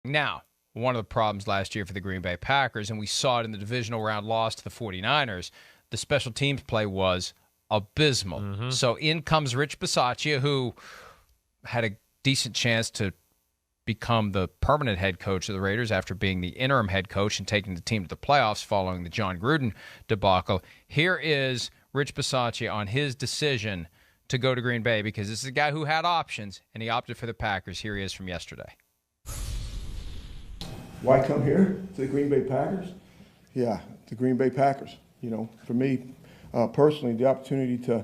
Now, one of the problems last year for the Green Bay Packers, and we saw it in the divisional round loss to the 49ers, the special teams play was abysmal. Mm-hmm. So in comes Rich Bisaccia, who had a decent chance to become the permanent head coach of the Raiders after being the interim head coach and taking the team to the playoffs following the John Gruden debacle. Here is Rich Bisaccia on his decision to go to Green Bay, because this is a guy who had options, and he opted for the Packers. Here he is from yesterday. Why come here to the Green Bay Packers? Yeah, the Green Bay Packers. You know, for me personally, the opportunity to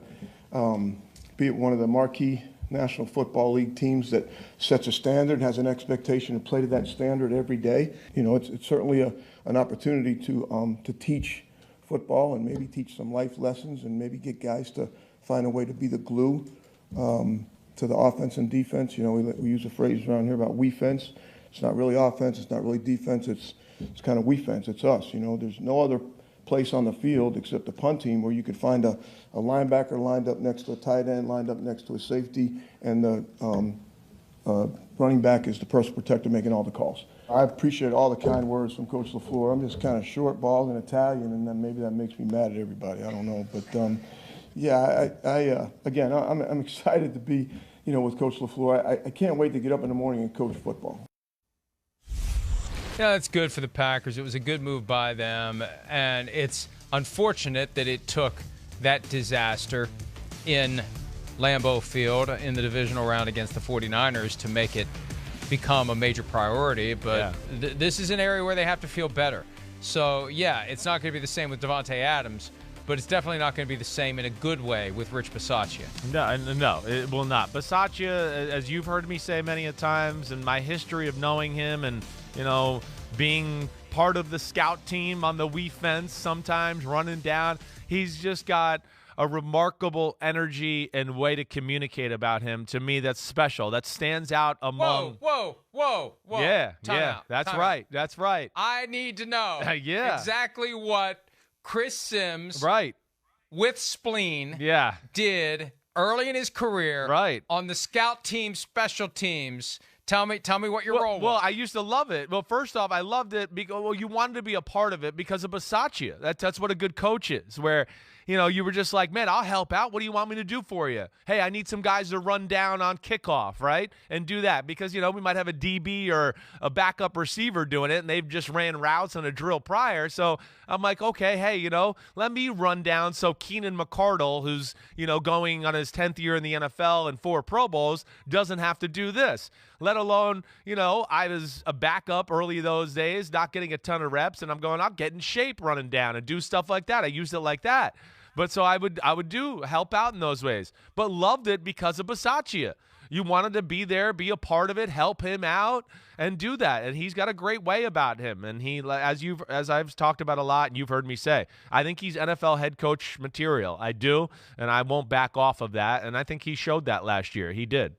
be at one of the marquee National Football League teams that sets a standard, has an expectation to play to that standard every day. You know, it's certainly an opportunity to teach football and maybe teach some life lessons and maybe get guys to find a way to be the glue to the offense and defense. You know, we use a phrase around here about we-fence. It's not really offense, it's not really defense, it's kind of we-fence, it's us. You know, there's no other place on the field except the punt team where you could find a linebacker lined up next to a tight end, lined up next to a safety, and the running back is the personal protector making all the calls. I appreciate all the kind words from Coach LaFleur. I'm just kind of short, bald, and Italian, and then maybe that makes me mad at everybody. I don't know, but yeah, again, I'm excited to be, you know, with Coach LaFleur. I can't wait to get up in the morning and coach football. Yeah, that's good for the Packers. It was a good move by them, and it's unfortunate that it took that disaster in Lambeau Field in the divisional round against the 49ers to make it become a major priority, but this is an area where they have to feel better. So, yeah, it's not going to be the same with Davante Adams, but it's definitely not going to be the same in a good way with Rich Bisaccia. No, it will not. Bisaccia, as you've heard me say many a times, and my history of knowing him and, you know, being part of the scout team on the wee fence sometimes, running down, he's just got a remarkable energy and way to communicate about him. To me, that's special. That stands out among... Whoa. Yeah, Time out. That's Time right. out. That's right. I need to know exactly what Chris Simms, with spleen, did early in his career on the scout team special teams. Tell me what your role was. Well, I used to love it. Well, first off, I loved it because you wanted to be a part of it because of Bisaccia. That's what a good coach is, where, you know, you were just like, man, I'll help out. What do you want me to do for you? Hey, I need some guys to run down on kickoff, right? And do that because, you know, we might have a DB or a backup receiver doing it, and they've just ran routes on a drill prior. So I'm like, okay, hey, you know, let me run down so Keenan McCardle, who's, you know, going on his 10th year in the NFL and 4 Pro Bowls, doesn't have to do this. Let alone, you know, I was a backup early those days, not getting a ton of reps, and I'm going, I'll get in shape running down and do stuff like that. I used it like that. But so I would help out in those ways, but loved it because of Bisaccia. You wanted to be there, be a part of it, help him out, and do that. And he's got a great way about him. And he, as I've talked about a lot, and you've heard me say, I think he's NFL head coach material. I do, and I won't back off of that. And I think he showed that last year. He did.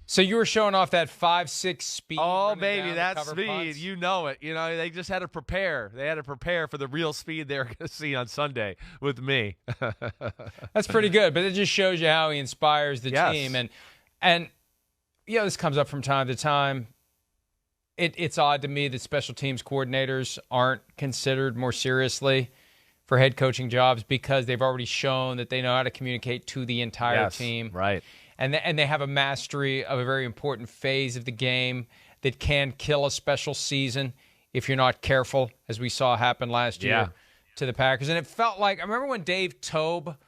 So you were showing off that 5.6 speed. Oh, baby, that speed. Punts. You know it. You know, they just had to prepare. They had to prepare for the real speed they were going to see on Sunday with me. That's pretty good, but it just shows you how he inspires the team. And you know, this comes up from time to time. It's odd to me that special teams coordinators aren't considered more seriously for head coaching jobs because they've already shown that they know how to communicate to the entire team. Right. And they have a mastery of a very important phase of the game that can kill a special season if you're not careful, as we saw happen last year to the Packers. And it felt like, I remember when Dave Tobe,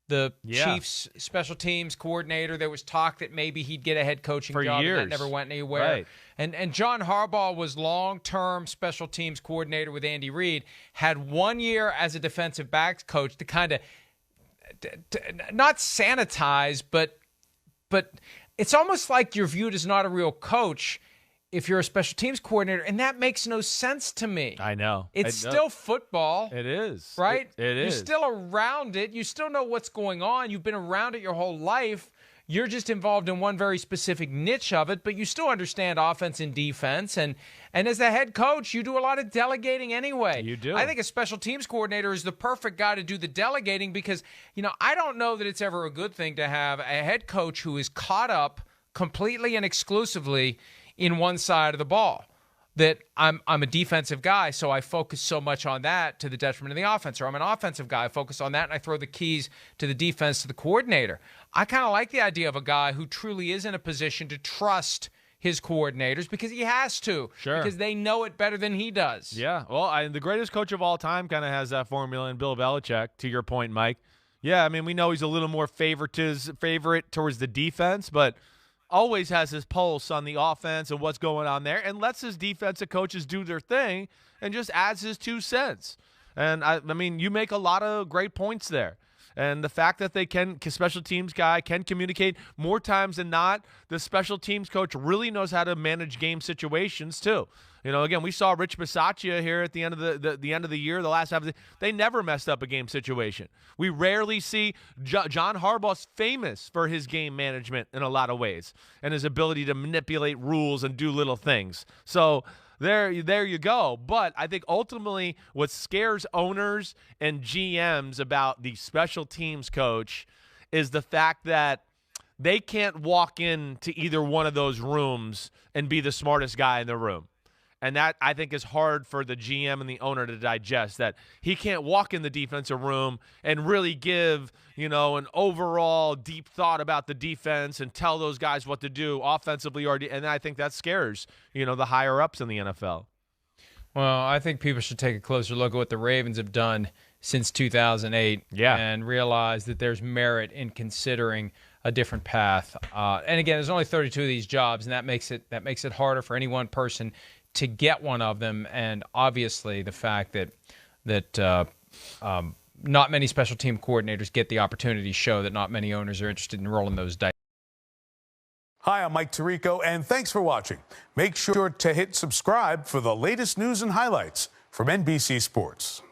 the Chiefs special teams coordinator, there was talk that maybe he'd get a head coaching job and that never went anywhere. Right. And John Harbaugh was long-term special teams coordinator with Andy Reid, had 1 year as a defensive backs coach to kind of not sanitize, but it's almost like you're viewed as not a real coach if you're a special teams coordinator, and that makes no sense to me. I know. It's still football. It is. Right? It is. You're still around it. You still know what's going on. You've been around it your whole life. You're just involved in one very specific niche of it, but you still understand offense and defense. And as the head coach, you do a lot of delegating anyway. You do. I think a special teams coordinator is the perfect guy to do the delegating because, you know, I don't know that it's ever a good thing to have a head coach who is caught up completely and exclusively in one side of the ball. that I'm a defensive guy, so I focus so much on that to the detriment of the offense. Or I'm an offensive guy, I focus on that, and I throw the keys to the defense to the coordinator. I kind of like the idea of a guy who truly is in a position to trust his coordinators because he has to. Sure. Because they know it better than he does. Yeah. Well, the greatest coach of all time kind of has that formula in Bill Belichick, to your point, Mike. Yeah, I mean, we know he's a little more favorite towards the defense, but always has his pulse on the offense and what's going on there, and lets his defensive coaches do their thing and just adds his 2 cents. And, I mean, you make a lot of great points there. And the fact that special teams guy can communicate more times than not, the special teams coach really knows how to manage game situations too. You know, again, we saw Rich Bisaccia here at the end of the end of the year, the last half of they never messed up a game situation. We rarely see John Harbaugh's famous for his game management in a lot of ways and his ability to manipulate rules and do little things. So there you go. But I think ultimately what scares owners and GMs about the special teams coach is the fact that they can't walk into either one of those rooms and be the smartest guy in the room. And that, I think, is hard for the GM and the owner to digest, that he can't walk in the defensive room and really give, an overall deep thought about the defense and tell those guys what to do offensively. And I think that scares, the higher-ups in the NFL. Well, I think people should take a closer look at what the Ravens have done since 2008 and realize that there's merit in considering a different path. And again, there's only 32 of these jobs, and that makes it harder for any one person to get one of them. And obviously the fact that not many special team coordinators get the opportunity show that not many owners are interested in rolling those dice. Hi, I'm Mike Tirico, and thanks for watching. Make sure to hit subscribe for the latest news and highlights from NBC Sports.